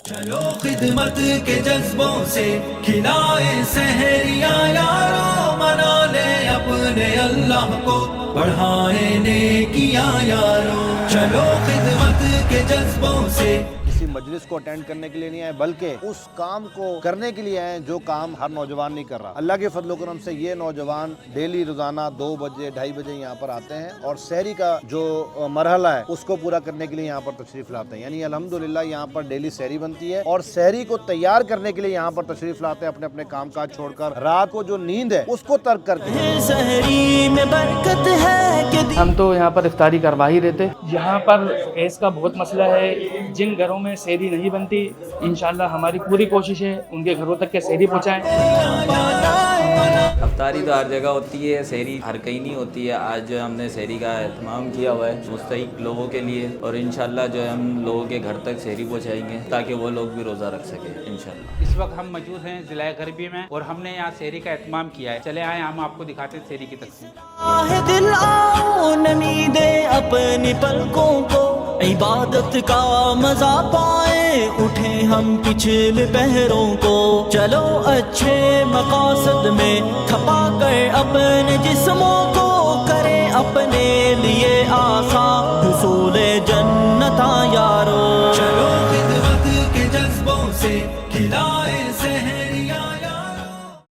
چلو خدمت کے جذبوں سے کھلائے سحریاں یارو، منا لے اپنے اللہ کو بڑھائے نیکیاں یارو، چلو خدمت کے جذبوں سے۔ کسی مجلس کو اٹینڈ کرنے کے لیے نہیں آئے بلکہ اس کام کو کرنے کے لیے آئے جو کام ہر نوجوان نہیں کر رہا۔ اللہ کے فضل و کرم سے یہ نوجوان ڈیلی روزانہ 2 بجے 2:30 بجے یہاں پر آتے ہیں اور سحری کا جو مرحلہ ہے اس کو پورا کرنے کے لیے یہاں پر تشریف لاتے ہیں، یعنی الحمدللہ یہاں پر ڈیلی سحری بنتی ہے اور سحری کو تیار کرنے کے لیے یہاں پر تشریف لاتے ہیں، اپنے اپنے کام کاج چھوڑ کر، رات کو جو نیند ہے اس کو ترک کر کے۔ سحری میں برکت ہے کہ ہم تو یہاں پر افطاری کروا ہی رہتے۔ یہاں پر گیس کا بہت مسئلہ ہے، جن گھروں میں سحری نہیں بنتی انشاءاللہ ہماری پوری کوشش ہے ان کے گھروں تک کے سحری پہنچائیں۔ افطاری تو ہر جگہ ہوتی ہے، سحری ہر کہیں نہیں ہوتی ہے۔ آج جو ہم نے سحری کا اہتمام کیا ہوا ہے مستحق لوگوں کے لیے، اور انشاءاللہ جو ہے ہم لوگوں کے گھر تک سحری پہنچائیں گے تاکہ وہ لوگ بھی روزہ رکھ سکیں انشاءاللہ۔ اس وقت ہم موجود ہیں ضلع غربی میں اور ہم نے یہاں سحری کا اہتمام کیا ہے۔ چلے آئیں ہم آپ کو دکھاتے ہیں سحری کی تقسیم۔ دل آؤ نمی دے اپنی پلکوں کو، عبادت کا مزہ پائیں، اٹھیں ہم پچھلے پہروں کو، چلو اچھے مقاصد میں تھپا کر اپنے جسموں کو، کریں اپنے لیے